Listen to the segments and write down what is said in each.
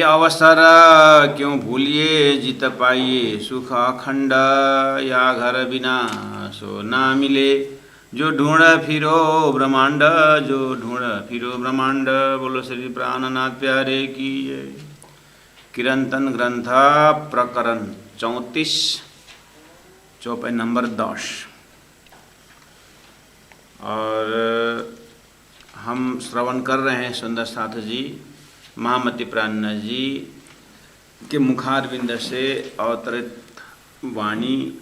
अवसर क्यों भूलिए, जित पाइए सुख अखंड, या घर बिना सो ना मिले। जो ढूंढ फिरो ब्रह्मांड, जो ढूंढ फिरो ब्रह्मांड। बोलो श्री प्राणनाथ प्यारे की जय। कीर्तन ग्रंथ प्रकरण 34 चौपाई नंबर 10। और हम श्रवण कर रहे हैं सुंदर साथ जी महामती प्राणनाथ जी के मुखारविंद से अवतरित वाणी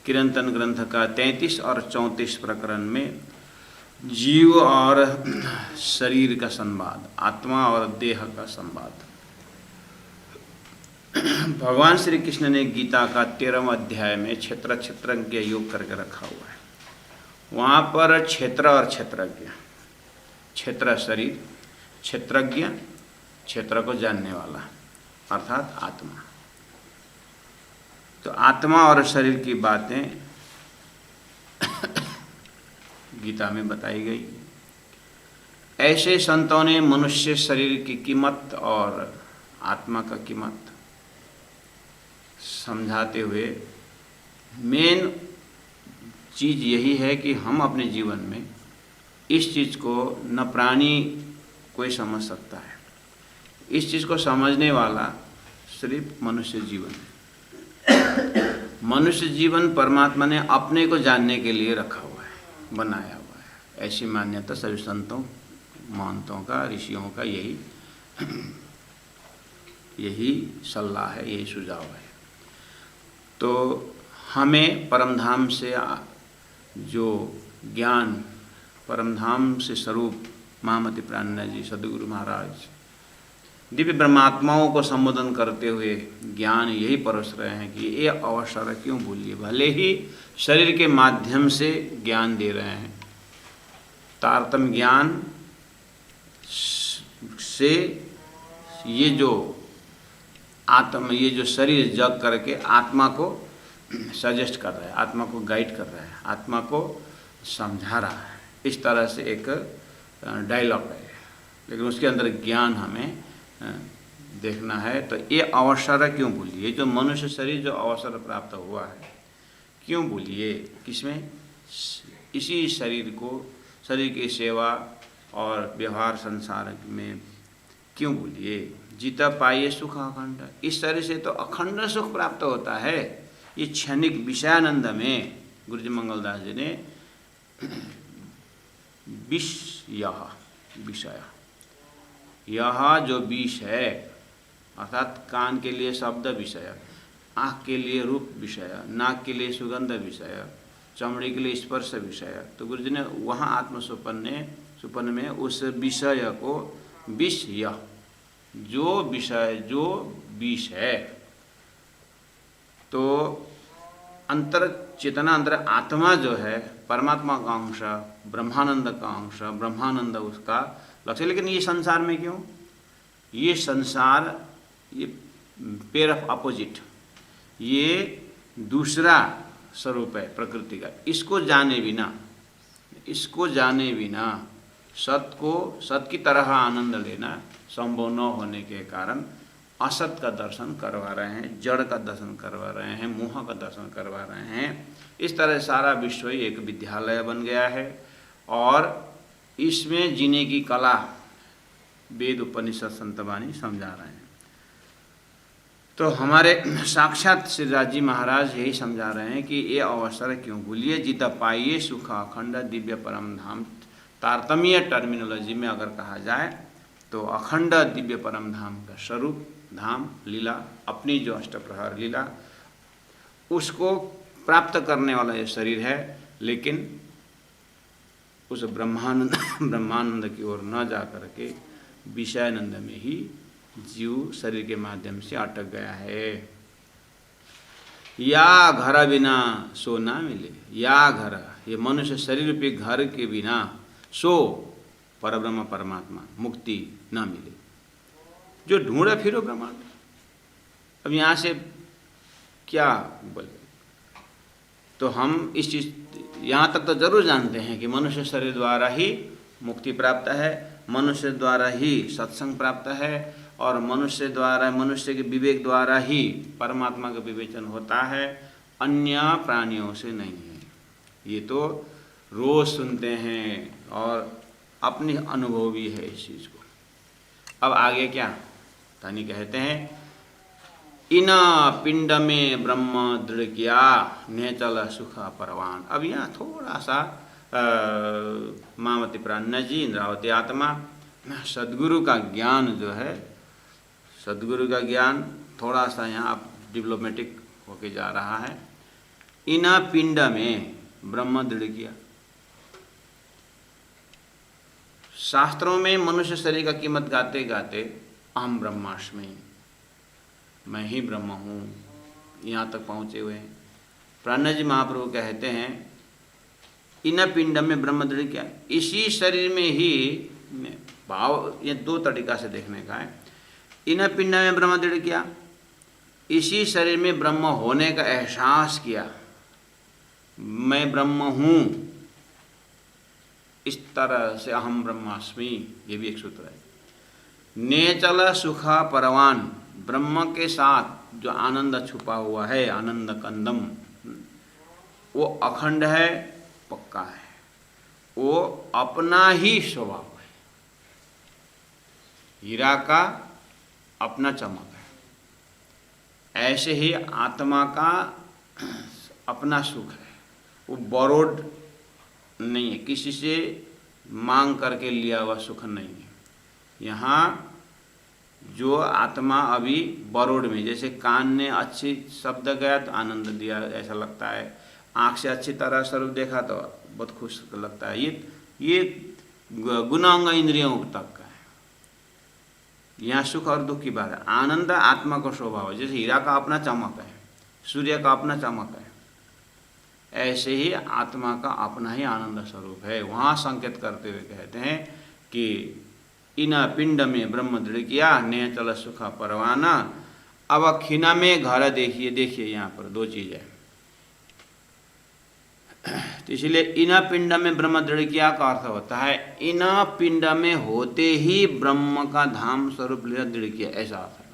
कीर्तन ग्रंथ का 33 और 34 प्रकरण में जीव और शरीर का संवाद, आत्मा और देह का संवाद। भगवान श्री कृष्ण ने गीता का 13वां अध्याय में क्षेत्र क्षेत्रज्ञ योग करके रखा हुआ है। वहाँ पर क्षेत्र और क्षेत्रज्ञ, क्षेत्र शरीर, क्षेत्रज्ञ क्षेत्र को जानने वाला अर्थात आत्मा। तो आत्मा और शरीर की बातें गीता में बताई गई। ऐसे संतों ने मनुष्य शरीर की कीमत और आत्मा का कीमत समझाते हुए मेन चीज़ यही है कि हम अपने जीवन में इस चीज़ को न प्राणी कोई समझ सकता है, इस चीज़ को समझने वाला सिर्फ मनुष्य जीवन है। मनुष्य जीवन परमात्मा ने अपने को जानने के लिए रखा हुआ है, बनाया हुआ है। ऐसी मान्यता सभी संतों महंतों का, ऋषियों का यही सलाह है, यही सुझाव है। तो हमें परमधाम से जो ज्ञान, परमधाम से स्वरूप महामती प्राणनाथ जी सद्गुरु महाराज दिव्य ब्रह्मात्माओं को संबोधन करते हुए ज्ञान यही परोस रहे हैं कि ये अवसर क्यों भूलिए। भले ही शरीर के माध्यम से ज्ञान दे रहे हैं, तारतम्य ज्ञान से ये जो शरीर जग करके आत्मा को सजेस्ट कर रहा है, आत्मा को गाइड कर रहा है, आत्मा को समझा रहा है। इस तरह से एक डायलॉग है, लेकिन उसके अंदर ज्ञान हमें देखना है। तो ये अवसर क्यों भूलिए, जो मनुष्य शरीर जो अवसर प्राप्त हुआ है क्यों भूलिए। किसमें? इसी शरीर को, शरीर की सेवा और व्यवहार संसार में क्यों भूलिए। जीता पाइए सुख अखंड। इस शरीर से तो अखंड सुख प्राप्त होता है। ये क्षणिक विषयानंद में गुरु जी मंगलदास जी ने विषय, यह जो विष है अर्थात कान के लिए शब्द विषय, आँख के लिए रूप विषय, नाक के लिए सुगंध विषय, चमड़ी के लिए स्पर्श विषय। तो गुरु जी ने वहाँ आत्मसुपन में उस विषय को विषय, जो विषय जो विष है, तो अंतर चेतना, अंतर आत्मा जो है परमात्मा का अंश, ब्रह्मानंद का अंश, ब्रह्मानंद उसका लक्ष्य। लेकिन ये संसार में क्यों? ये संसार, ये पेयर ऑफ अपोजिट, ये दूसरा स्वरूप है प्रकृति का। इसको जाने बिना सत की तरह आनंद लेना संभव न होने के कारण असत का दर्शन करवा रहे हैं, जड़ का दर्शन करवा रहे हैं, मोह का दर्शन करवा रहे हैं। इस तरह सारा विश्व ही एक विद्यालय बन गया है और इसमें जीने की कला वेद उपनिषद संतवाणी समझा रहे हैं। तो हमारे साक्षात श्री राज जी महाराज यही समझा रहे हैं कि ये अवसर क्यों भूलिए, जीत पाइए सुख अखंड दिव्य परम धाम। तारतम्य टर्मिनोलॉजी में अगर कहा जाए तो अखंड दिव्य परम धाम का स्वरूप, धाम, लीला, अपनी जो अष्टप्रहर लीला, उसको प्राप्त करने वाला ये शरीर है। लेकिन उस ब्रह्मानंद की ओर न जा करके विषयानंद में ही जीव शरीर के माध्यम से अटक गया है। या घर बिना सो ना मिले, या घर, ये मनुष्य शरीर रूपी घर के बिना सो परब्रह्म परमात्मा मुक्ति ना मिले। जो ढूंढे फिरो ब्रह्मांड। अब यहाँ से क्या बोले, तो हम इस चीज़ यहाँ तक तो जरूर जानते हैं कि मनुष्य शरीर द्वारा ही मुक्ति प्राप्त है, मनुष्य द्वारा ही सत्संग प्राप्त है और मनुष्य द्वारा, मनुष्य के विवेक द्वारा ही परमात्मा का विवेचन होता है, अन्य प्राणियों से नहीं है। ये तो रोज सुनते हैं और अपनी अनुभव भी है इस चीज़ को। अब आगे क्या धनी कहते हैं, इना पिंड में ब्रह्म दृढ़ किया नेचल सुख परवान। अब यहाँ थोड़ा सा मामति प्राणजी इंद्रावती आत्मा, सदगुरु का ज्ञान जो है, सदगुरु का ज्ञान थोड़ा सा यहाँ डिप्लोमेटिक होके जा रहा है। इना पिंड में ब्रह्म दृढ़ किया। शास्त्रों में मनुष्य शरीर का कीमत गाते गाते अहम ब्रह्मास्मि, मैं ही ब्रह्म हूँ, यहाँ तक पहुँचे हुए हैं। प्राणजी जी महाप्रभु कहते हैं इन पिंड में ब्रह्म दृढ़ किया, इसी शरीर में ही भाव, ये दो तरीका से देखने का है। इन पिंड में ब्रह्म दृढ़ किया, इसी शरीर में ब्रह्म होने का एहसास किया, मैं ब्रह्म हूँ, इस तरह से अहम ब्रह्मास्मि, ये भी एक सूत्र है। नेचल सुखा परवान, ब्रह्म के साथ जो आनंद छुपा हुआ है, आनंद कंदम, वो अखंड है, पक्का है, वो अपना ही स्वभाव है। हीरा का अपना चमक है, ऐसे ही आत्मा का अपना सुख है, वो बोरोड नहीं है, किसी से मांग करके लिया हुआ सुख नहीं है। यहाँ जो आत्मा अभी बरोड में, जैसे कान ने अच्छी शब्द गया तो आनंद दिया ऐसा लगता है, आँख से अच्छी तरह स्वरूप देखा तो बहुत खुश लगता है। ये गुणांग इंद्रियों तक का है। यहाँ सुख और दुख की बात है। आनंद आत्मा का स्वभाव है, जैसे हीरा का अपना चमक है, सूर्य का अपना चमक है, ऐसे ही आत्मा का अपना ही आनंद स्वरूप है। वहाँ संकेत करते हुए कहते हैं कि इन पिंड में ब्रह्म दृढ़ किया नेचल सुख परवाना। अब खिना में घर देखिए, देखिए यहाँ पर दो चीज़ है, तो इसलिए इन पिंड में ब्रह्म दृढ़ किया का अर्थ होता है इन पिंड में होते ही ब्रह्म का धाम स्वरूप दृढ़ किया, ऐसा अर्थ है।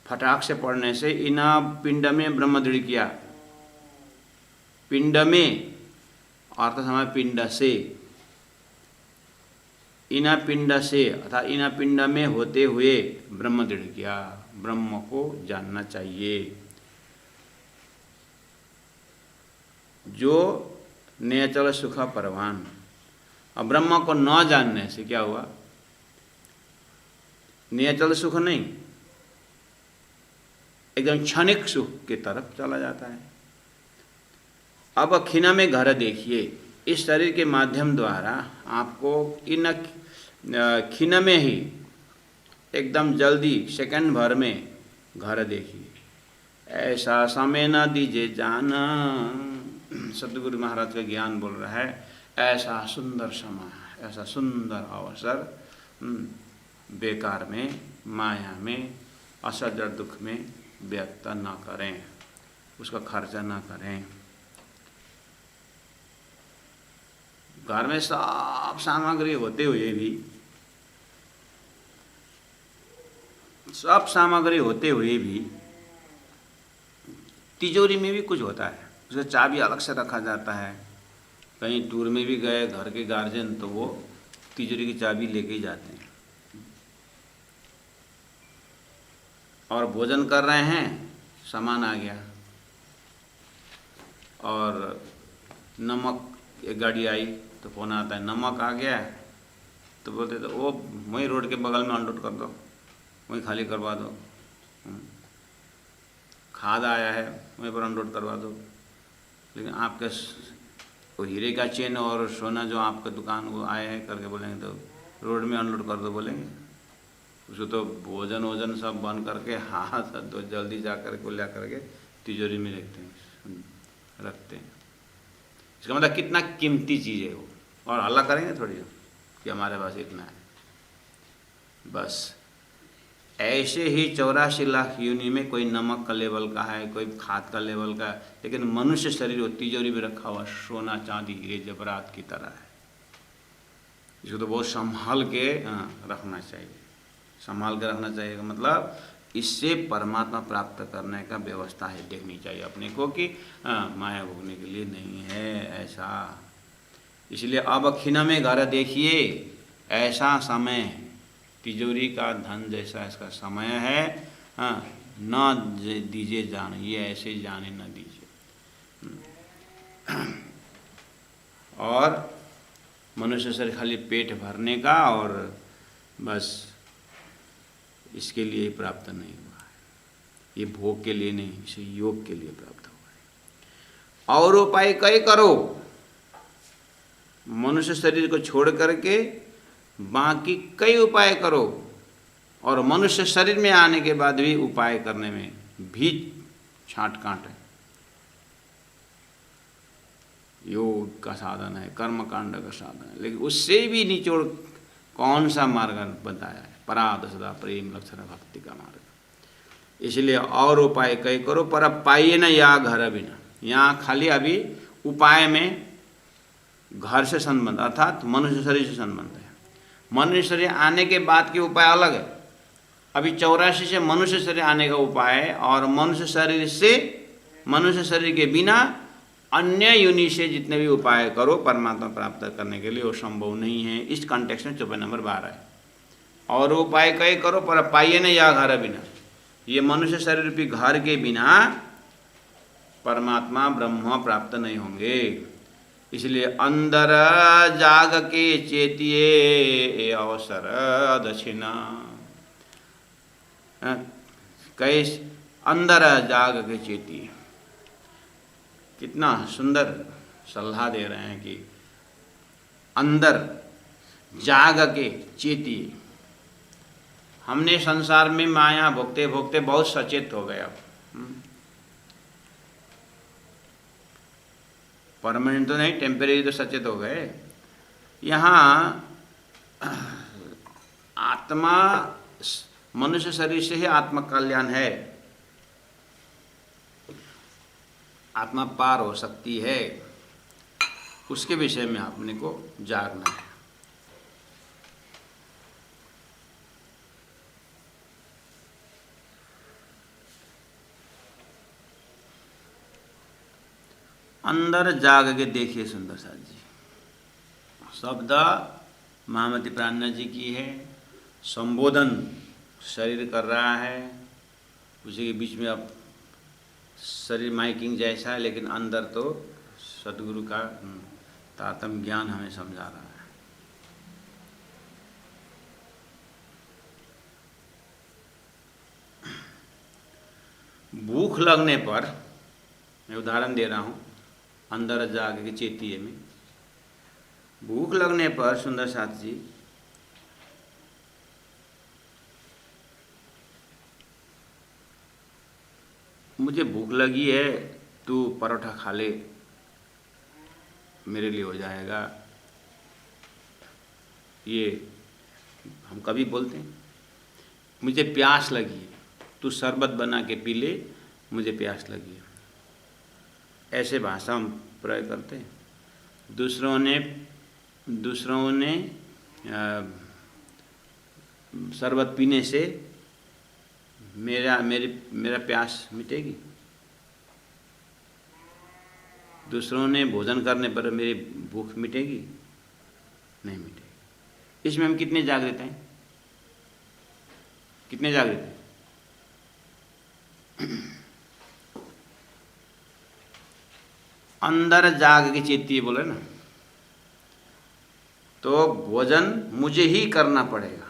फटाक से पढ़ने से इन पिंड में ब्रह्म दृढ़ किया, पिंड में अर्थ समय पिंड से, इन पिंड से अर्थात इन पिंड में होते हुए ब्रह्म दृढ़ किया, ब्रह्म को जानना चाहिए। जो नेचल सुख परवान। अब ब्रह्म को न जानने से क्या हुआ, नेचल सुख नहीं, एकदम क्षणिक सुख की तरफ चला जाता है। अब खिना में घर देखिए, इस शरीर के माध्यम द्वारा आपको इन खिन में ही एकदम जल्दी सेकंड भर में घर देखिए। ऐसा समय न दीजिए जाना, सतगुरु महाराज का ज्ञान बोल रहा है। ऐसा सुंदर समय, ऐसा सुंदर अवसर बेकार में, माया में, असजड़ दुख में व्यक्त न करें, उसका खर्चा न करें। घर में सब सामग्री होते हुए भी, सब सामग्री होते हुए भी तिजोरी में भी कुछ होता है, उसका चाबी अलग से रखा जाता है। कहीं टूर में भी गए घर के गार्जियन तो वो तिजोरी की चाबी लेके ही जाते हैं। और भोजन कर रहे हैं, सामान आ गया और नमक, एक गाड़ी आई तो फोन आता है नमक आ गया, तो बोलते तो वो वहीं रोड के बगल में अनलोड कर दो, वहीं खाली करवा दो। खाद आया है वहीं पर अनलोड करवा दो। लेकिन आपके वो हीरे का चेन और सोना जो आपके दुकान को आए हैं करके बोलेंगे तो रोड में अनलोड कर दो बोलेंगे। उसको तो भोजन वोजन सब बंद करके हाथ तो जल्दी जा कर के ले करके तिजोरी में रखते हैं। इसका मतलब कितना कीमती चीज़ है वो, और हल्ला करेंगे थोड़ी कि हमारे पास इतना है। बस ऐसे ही 84 लाख योनि में कोई नमक का लेवल का है, कोई खाद का लेवल का है, लेकिन मनुष्य शरीर वो तिजोरी में रखा हुआ सोना चांदी हीरे जवाहरात की तरह है। इसको तो बहुत संभाल के रखना चाहिए। संभाल के रखना चाहिए का मतलब इससे परमात्मा प्राप्त करने का व्यवस्था है देखनी चाहिए अपने को कि माया भोगने के लिए नहीं है ऐसा। इसलिए अब खिन में घर देखिए, ऐसा समय तिजोरी का धन जैसा इसका समय है, न दीजिए जान, ये ऐसे जाने न दीजिए। और मनुष्य शरीर खाली पेट भरने का और बस इसके लिए प्राप्त नहीं हुआ है, ये भोग के लिए नहीं, इसे योग के लिए प्राप्त हुआ है। और उपाय कई करो, मनुष्य शरीर को छोड़ करके बाकी कई उपाय करो, और मनुष्य शरीर में आने के बाद भी उपाय करने में भी छांट कांट है। योग का साधन है, कर्म कांड का साधन है, लेकिन उससे भी निचोड़ कौन सा मार्ग बताया है? पराध सदा प्रेम लक्षण भक्ति का मार्ग। इसलिए और उपाय कई करो पर अब पाइए न या घर बिना। यहाँ खाली अभी उपाय में घर से संबंध अर्थात मनुष्य शरीर से संबंध है। मनुष्य शरीर आने के बाद के उपाय अलग है। अभी 84 से मनुष्य शरीर आने का उपाय है, और मनुष्य शरीर से, मनुष्य शरीर के बिना अन्य योनि से जितने भी उपाय करो परमात्मा प्राप्त करने के लिए वो संभव नहीं है। इस कॉन्टेक्स्ट में चौपाई नंबर 12 है। और उपाय कई करो पर पाइए न या घर बिना। ये मनुष्य शरीर रूपी घर के बिना परमात्मा ब्रह्म प्राप्त नहीं होंगे। इसलिए अंदर जाग के चेतिए अवसर दक्षिणा। कैसे अंदर जाग के चेतिए, कितना सुंदर सलाह दे रहे हैं कि अंदर जाग के चेतिए। हमने संसार में माया भोगते भोगते बहुत सचेत हो गए। अब परमानेंट तो नहीं, टेम्परेरी तो सचेत हो गए। यहाँ आत्मा, मनुष्य शरीर से ही आत्म कल्याण है, आत्मा पार हो सकती है, उसके विषय में अपने को जागना है। अंदर जाग के देखिए सुंदर साथ जी। शब्द महामती प्राणनाथ जी की है, संबोधन शरीर कर रहा है, उसी के बीच में अब शरीर माइकिंग जैसा है, लेकिन अंदर तो सदगुरु का तारतम्य ज्ञान हमें समझा रहा है। भूख लगने पर, मैं उदाहरण दे रहा हूँ, अंदर जाग के चेतिए में भूख लगने पर सुंदर साथ जी मुझे भूख लगी है, तू परोठा खा ले, मेरे लिए हो जाएगा। ये हम कभी बोलते हैं। मुझे प्यास लगी है, तू शरबत बना के पी ले, मुझे प्यास लगी है। ऐसे भाषा हम प्रयोग करते हैं। दूसरों ने शरबत पीने से मेरा प्यास मिटेगी। दूसरों ने भोजन करने पर मेरी भूख मिटेगी? नहीं मिटेगी। इसमें हम कितने जागृत हैं? कितने जागृत हैं? अंदर जाग के चेतिए बोले ना, तो भोजन मुझे ही करना पड़ेगा।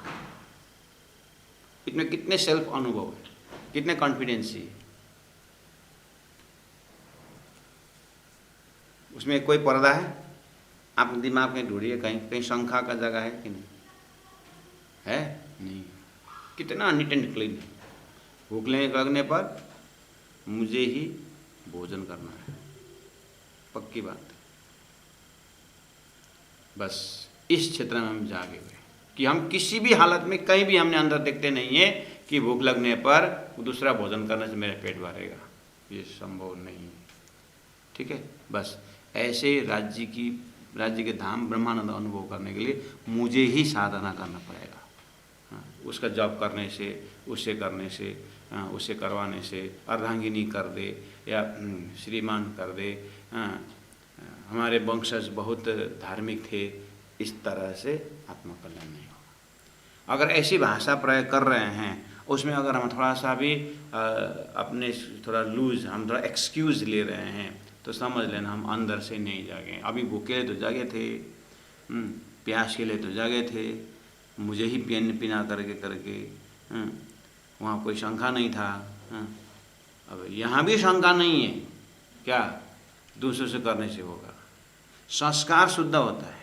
इसमें कितने सेल्फ अनुभव है, कितने कॉन्फिडेंस है। उसमें कोई पर्दा है? आप दिमाग में ढूंढिए, कहीं कहीं शंका का जगह है कि नहीं है? नहीं। कितना नीट एंड क्लीन है। भूख लगने पर मुझे ही भोजन करना है, पक्की बात। बस इस क्षेत्र में हम जागे हुए कि हम किसी भी हालत में कहीं भी हमने अंदर देखते नहीं है कि भूख लगने पर दूसरा भोजन करने से मेरा पेट भरेगा, ये संभव नहीं है। ठीक है, बस ऐसे राज्य की राज्य के धाम ब्रह्मानंद अनुभव करने के लिए मुझे ही साधना करना पड़ेगा। हाँ, उसका जप करने से, उससे करने से, उससे करवाने से, अर्धांगिनी कर दे या श्रीमान कर दे, हमारे वंशज बहुत धार्मिक थे, इस तरह से आत्मकल्याण नहीं होगा। अगर ऐसी भाषा प्रयोग कर रहे हैं, उसमें अगर हम थोड़ा सा भी अपने थोड़ा लूज, हम थोड़ा एक्सक्यूज़ ले रहे हैं, तो समझ लेना हम अंदर से नहीं जागे। अभी भूखे तो जागे थे, प्यास के लिए तो जागे थे, मुझे ही पीना करके वहाँ कोई शंका नहीं था। अब यहाँ भी शंका नहीं है, क्या दूसरों से करने से होगा। संस्कार शुद्ध होता है,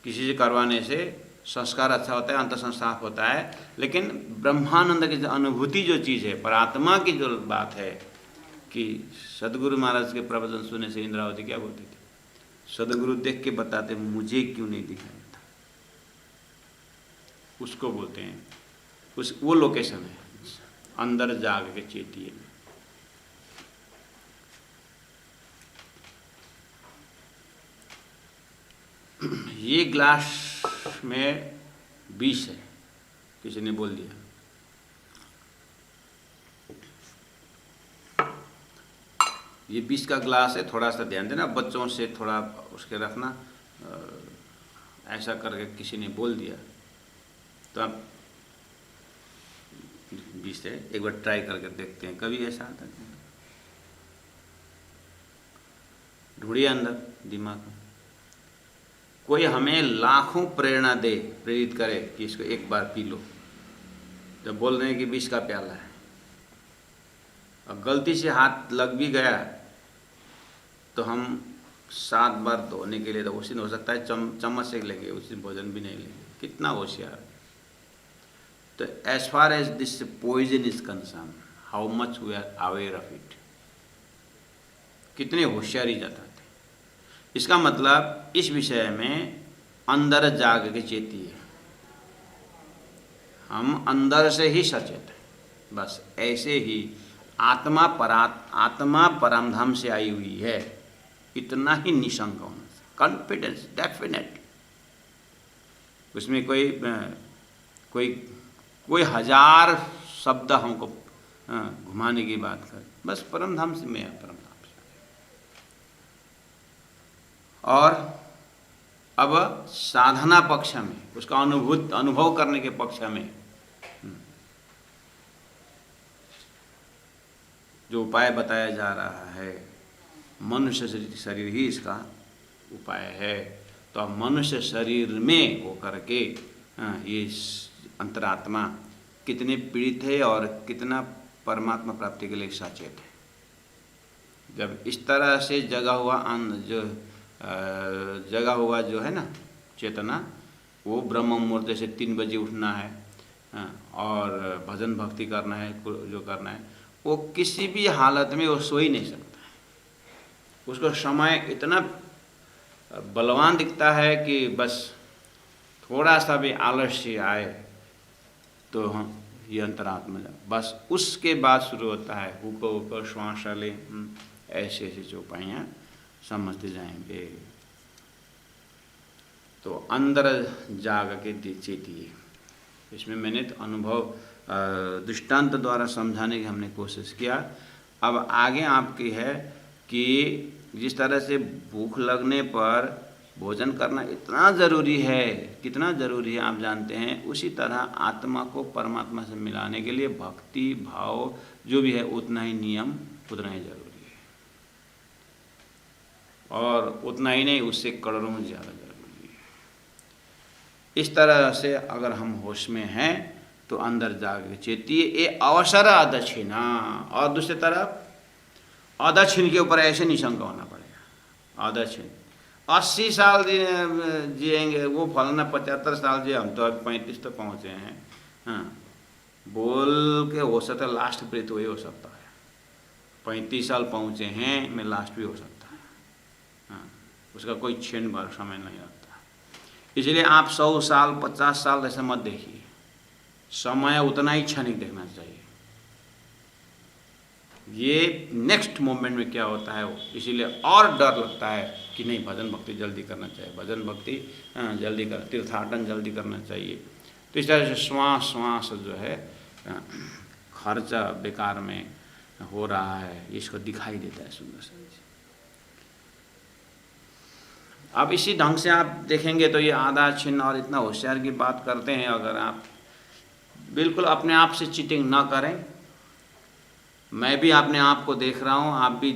किसी से करवाने से संस्कार अच्छा होता है, अंतः साफ होता है। लेकिन ब्रह्मानंद की जो अनुभूति जो चीज़ है, परात्मा की जो बात है, कि सदगुरु महाराज के प्रवचन सुनने से इंद्रावती क्या बोलती थी, सदगुरु देख के बताते मुझे क्यों नहीं दिखाया था, उसको बोलते हैं, वो लोकेशन है अंदर जाग के चेतिए में। ये ग्लास में 20 है, किसी ने बोल दिया। ये 20 का ग्लास है, थोड़ा सा ध्यान देना, बच्चों से थोड़ा उसके रखना। ऐसा करके किसी ने बोल दिया तो आप 20 है, एक बार ट्राई करके देखते हैं, कभी ऐसा आता है। ढूंढिए अंदर दिमाग में, कोई हमें लाखों प्रेरणा दे, प्रेरित करे कि इसको एक बार पी लो, तो बोल रहे हैं कि 20 का प्याला है, और गलती से हाथ लग भी गया तो हम 7 बार धोने के लिए, तो उस दिन हो सकता है चम्मच से लेंगे, उस दिन भोजन भी नहीं लेंगे। कितना होशियार। तो as far as this poison is concern, how much we are aware of it, कितने होशियारी जाता थे। इसका मतलब इस विषय में अंदर जाग के चेतिए, हम अंदर से ही सचेत हैं। बस ऐसे ही आत्मा परमधाम से आई हुई है, इतना ही निशंक होना, कॉन्फिडेंस डेफिनेट। उसमें कोई 1000 शब्द हमको घुमाने की बात कर, बस परमधाम से मैं परमधाम से। और अब साधना पक्ष में, उसका अनुभव करने के पक्ष में जो उपाय बताया जा रहा है, मनुष्य शरीर ही इसका उपाय है। तो अब मनुष्य शरीर में होकर के ये अंतरात्मा कितने पीड़ित है और कितना परमात्मा प्राप्ति के लिए सचेत है। जब इस तरह से जगा हुआ जो है ना चेतना, वो ब्रह्म मुहूर्त से 3 बजे उठना है और भजन भक्ति करना है, जो करना है, वो किसी भी हालत में वो सो ही नहीं सकता है। उसको समय इतना बलवान दिखता है कि बस थोड़ा सा भी आलस्य आए तो हम ये अंतरात्मा, बस उसके बाद शुरू होता है ऊपर श्वास ले, ऐसे चौपाइयाँ समझते जाएंगे। तो अंदर जाग के चेतिए, इसमें मैंने तो अनुभव दृष्टांत द्वारा समझाने की हमने कोशिश किया। अब आगे आपकी है कि जिस तरह से भूख लगने पर भोजन करना इतना ज़रूरी है, कितना ज़रूरी है आप जानते हैं, उसी तरह आत्मा को परमात्मा से मिलाने के लिए भक्ति भाव जो भी है उतना ही नियम, उतना ही ज़रूरी है। और उतना ही नहीं, उससे करोड़ों ज़्यादा ज़रूरी है। इस तरह से अगर हम होश में हैं तो अंदर जाके चेतिए, ये अवसर अदक्षिणा। और दूसरी तरफ अदक्षिण के ऊपर ऐसे निशंक होना पड़ेगा। अदक्षिण 80 साल जिएंगे, वो फलाना 75 साल जिए, हम तो अब 35 तो पहुँचे हैं। हाँ, बोल के हो सकता है लास्ट ब्रेथ वही हो सकता है। 35 साल पहुँचे हैं, मैं लास्ट भी हो सकता है। हाँ, उसका कोई क्षण भर समय नहीं लगता। इसलिए आप 100 साल 50 साल ऐसा मत देखिए, समय उतना ही क्षणिक देखना चाहिए। ये नेक्स्ट मोमेंट में क्या होता है वो, इसीलिए और डर लगता है कि नहीं भजन भक्ति जल्दी करना चाहिए, भजन भक्ति जल्दी कर, तीर्थाटन जल्दी करना चाहिए। तो इस तरह से श्वास श्वास जो है खर्चा बेकार में हो रहा है, इसको दिखाई देता है सुंदर सा। अब इसी ढंग से आप देखेंगे तो ये आधा छिन्न और इतना होशियार की बात करते हैं, अगर आप बिल्कुल अपने आप से चीटिंग ना करें, मैं भी अपने आप को देख रहा हूँ, आप भी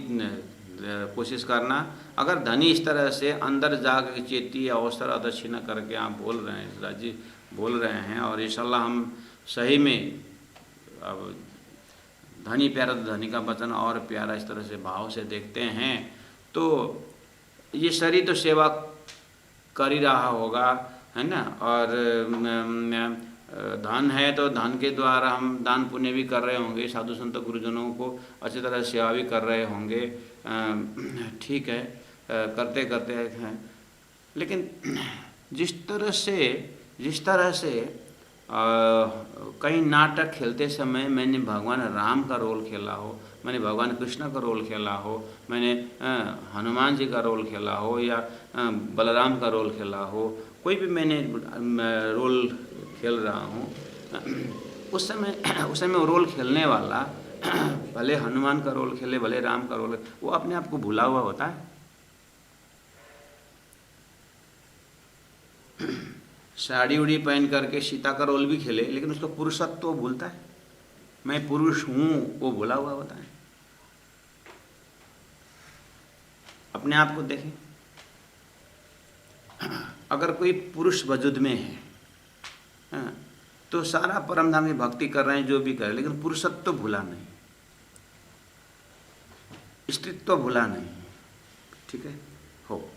कोशिश करना। अगर धनी इस तरह से अंदर जाकर चेती अवसर अदक्षिणा करके आप बोल रहे हैं, राजी बोल रहे हैं, और इंशाल्लाह हम सही में अब धनी प्यारा तो धनी का वचन और प्यारा इस तरह से भाव से देखते हैं, तो ये शरीर तो सेवा कर ही रहा होगा, है ना। और धन है तो धन के द्वारा हम दान पुण्य भी कर रहे होंगे, साधु संत गुरुजनों को अच्छी तरह सेवा भी कर रहे होंगे, ठीक है, करते करते हैं। लेकिन जिस तरह से कई नाटक खेलते समय मैंने भगवान राम का रोल खेला हो, मैंने भगवान कृष्ण का रोल खेला हो, मैंने हनुमान जी का रोल खेला हो, या बलराम का रोल खेला हो, कोई भी मैंने रोल खेल रहा हूँ, उस समय वो रोल खेलने वाला भले हनुमान का रोल खेले, भले राम का रोल, वो अपने आप को भूला हुआ होता है। साड़ी उड़ी पहन करके सीता का रोल भी खेले, लेकिन उसका पुरुषत्व तो भूलता है, मैं पुरुष हूँ, वो भूला हुआ होता है। अपने आप को देखें, अगर कोई पुरुष वजूद में है तो सारा परमधाम की भक्ति कर रहे हैं, जो भी कर रहे हैं, लेकिन पुरुषत्व तो भूला नहीं, स्त्रीत्व तो भूला नहीं, ठीक है हो।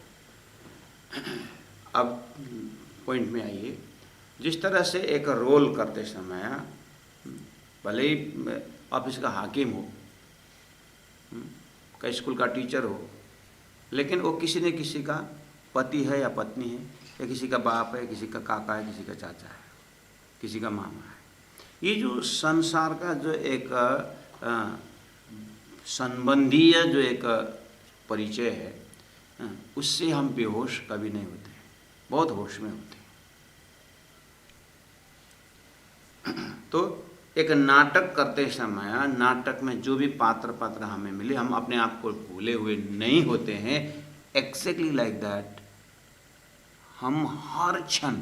अब पॉइंट में आइए, जिस तरह से एक रोल करते समय भले ही ऑफिस का हाकिम हो, कई स्कूल का टीचर हो, लेकिन वो किसी न किसी का पति है या पत्नी है, या किसी का बाप है, किसी का काका है, किसी का चाचा है, किसी का मामा है। ये जो संसार का जो एक संबंधीय जो एक परिचय है, उससे हम बेहोश कभी नहीं होते, बहुत होश में होते हैं। तो एक नाटक करते समय, नाटक में जो भी पात्र हमें मिले, हम अपने आप को भूले हुए नहीं होते हैं। एक्जैक्टली लाइक दैट, हम हर क्षण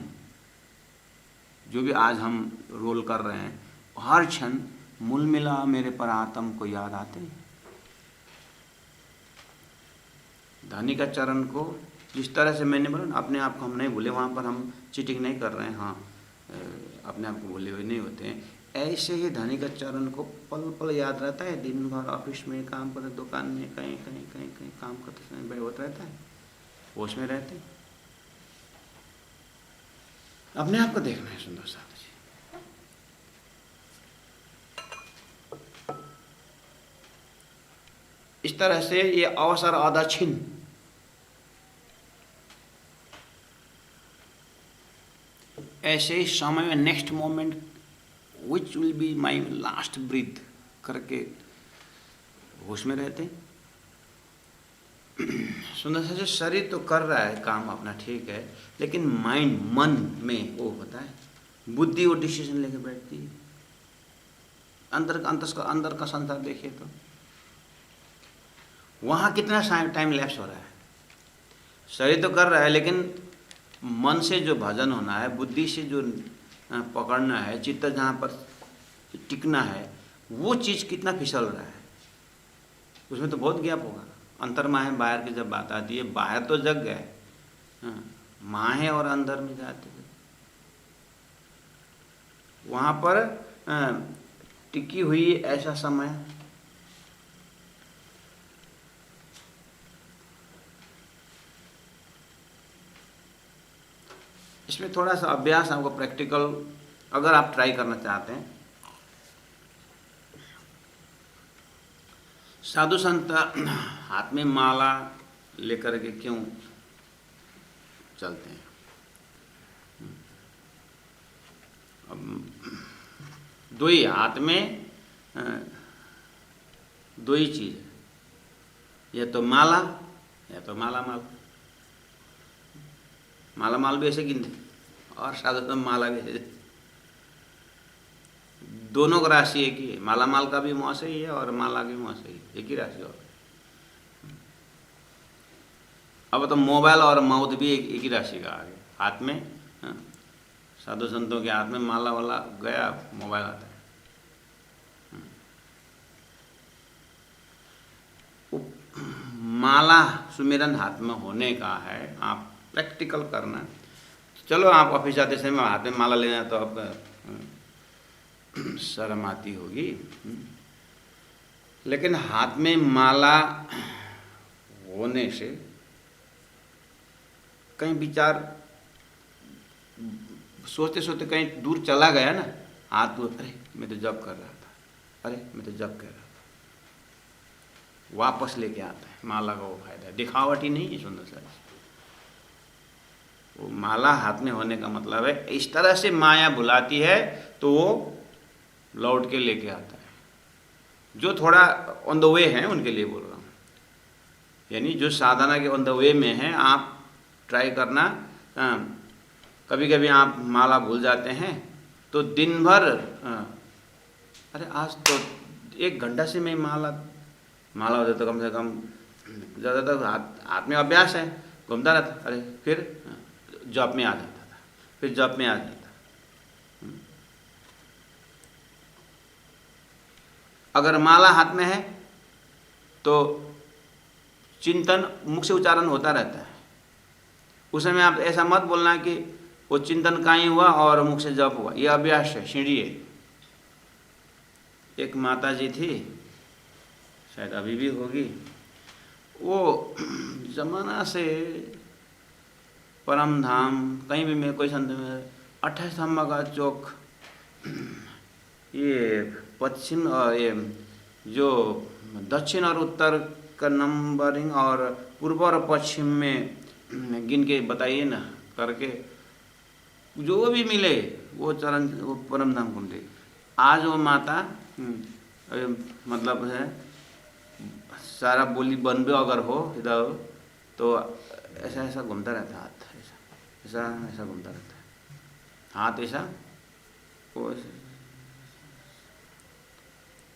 जो भी आज हम रोल कर रहे हैं, हर क्षण मूल मिला मेरे पर आत्म को याद आते हैं। धनी का चरण को जिस तरह से मैंने बोला, अपने आप को हम नहीं भूले, वहाँ पर हम चीटिंग नहीं कर रहे हैं, हाँ अपने आप को भूले हुए नहीं होते हैं। ऐसे ही धनी का चरण को पल पल याद रहता है, दिन भर ऑफिस में काम करते, दुकान में कहीं कहीं कहीं कहीं काम करते समय बैठ होता रहता है, होश में रहते हैं। अपने आप को देखना है सुंदर साहब जी। इस तरह से ये अवसर अदक्षिण, ऐसे ही समय में next moment which will be my last breath करके होश में रहते। सुंदर सा शरीर तो कर रहा है काम अपना, ठीक है, लेकिन माइंड मन में वो होता है, बुद्धि वो डिसीजन लेके बैठती है। अंदर का संसार देखिए तो वहाँ कितना टाइम लैप्स हो रहा है। शरीर तो कर रहा है, लेकिन मन से जो भजन होना है, बुद्धि से जो पकड़ना है, चित्त जहाँ पर टिकना है, वो चीज़ कितना फिसल रहा है, उसमें तो बहुत गैप होगा। अंतर माहे बाहर की जब बात आती है, बाहर तो जग गए, माहे और अंदर में जाते थे, वहाँ पर टिकी हुई ऐसा समय। इसमें थोड़ा सा अभ्यास आपको प्रैक्टिकल, अगर आप ट्राई करना चाहते हैं। साधु संत हाथ में माला लेकर के क्यों चलते हैं? अब दो ही हाथ में दो ही चीज़ है, या तो माला या तो माला माल। माला माल भी ऐसे गिनते और साधारण माला भी ऐसे। दोनों का राशि एक ही है, माला माल का भी मुँह सही है और माला की मुँह सही है, एक ही राशि और। अब तो मोबाइल और माउथ भी एक ही राशि का आ गया हाथ में। हाँ, साधु संतों के हाथ में माला वाला गया, मोबाइल आता है। माला सुमिरन हाथ में होने का है, आप प्रैक्टिकल करना। चलो आप ऑफिस जाते समय हाथ में माला लेना तो अब शर्म आती होगी, लेकिन हाथ में माला होने से कहीं विचार सोचते सोचते कहीं दूर चला गया ना, हाथ दूर, अरे मैं तो जप कर रहा था, अरे मैं तो जप कर रहा था, वापस लेके आता है। माला का वो फायदा है, दिखावट ही नहीं है सुंदर सा। वो माला हाथ में होने का मतलब है इस तरह से माया बुलाती है तो वो लौट के लेके आता है। जो थोड़ा ऑन द वे है उनके लिए बोल रहा हूँ, यानी जो साधना के ऑन द वे में है, आप ट्राई करना। कभी कभी आप माला भूल जाते हैं तो दिन भर अरे आज तो 1 घंटा से मैं माला हो जाता, कम से कम ज़्यादातर हाथ में अभ्यास है, घूमता रहता, अरे फिर जॉब में आ जाता था, फिर जॉब में आ जाता। अगर माला हाथ में है तो चिंतन मुख से उच्चारण होता रहता है, उस समय आप ऐसा मत बोलना कि वो चिंतन कहीं हुआ और मुख से जप हुआ, ये अभ्यास है, सीढ़ी है। एक माता जी थी, शायद अभी भी होगी, वो जमाना से परम धाम कहीं भी मैं कोई संत में 28 स्तंभ का चौक, ये पश्चिम और ये जो दक्षिण और उत्तर का नंबरिंग और पूर्व और पश्चिम में गिन के बताइए ना करके, जो भी मिले वो चरण वो परम धाम घूमते। आज वो माता मतलब है सारा बोली बन भी अगर हो इधर तो ऐसा ऐसा घूमता रहता है हाथ, ऐसा ऐसा ऐसा घूमता रहता है हाथ, ऐसा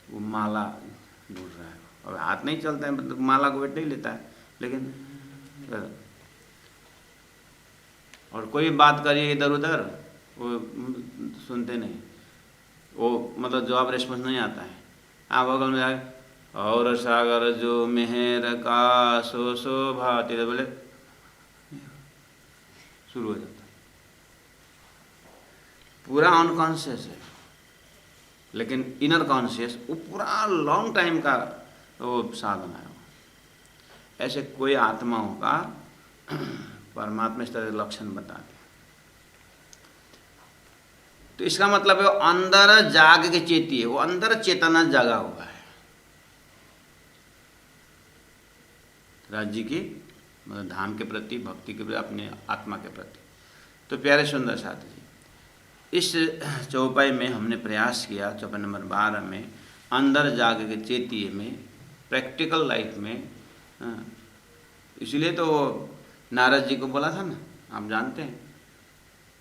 वो माला ढूंढ रहा है। और हाथ नहीं चलता है, मतलब माला को वेट नहीं लेता है, लेकिन और कोई बात करिए इधर उधर वो सुनते नहीं, वो मतलब जवाब रिस्पॉन्स नहीं आता है। आप बगल में जाए और सागर जो मेहर का सो भाती, बोले शुरू हो जाता है। पूरा अनकॉन्शियस है, लेकिन इनर कॉन्शियस वो पूरा लॉन्ग टाइम का वो साधना है। ऐसे कोई आत्माओं का परमात्मा इस तरह लक्षण बताते। तो इसका मतलब है अंदर जाग के चेती है, वो अंदर चेतना जागा हुआ है राज्य की, मतलब धाम के प्रति, भक्ति के प्रति, अपने आत्मा के प्रति। तो प्यारे सुंदर साथी जी, इस चौपाई में हमने प्रयास किया, चौपाई नंबर 12 में, अंदर जाग के चेतिए में, प्रैक्टिकल लाइफ में। इसलिए तो नारद जी को बोला था ना, आप जानते हैं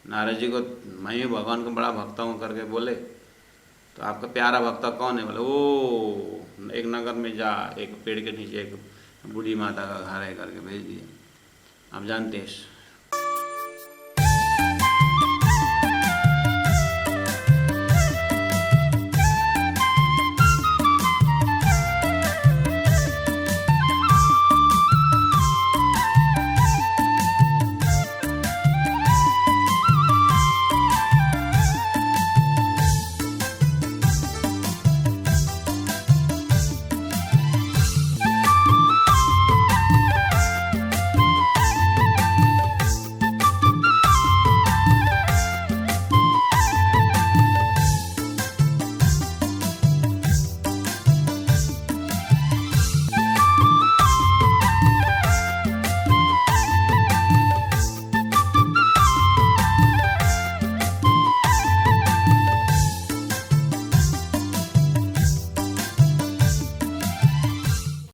नारद जी को, मैं ही भगवान को बड़ा भक्त हूँ करके बोले, तो आपका प्यारा भक्त कौन है? बोले ओ एक नगर में जा, एक पेड़ के नीचे एक बूढ़ी माता का घर है करके भेज दिया। आप जानते हैं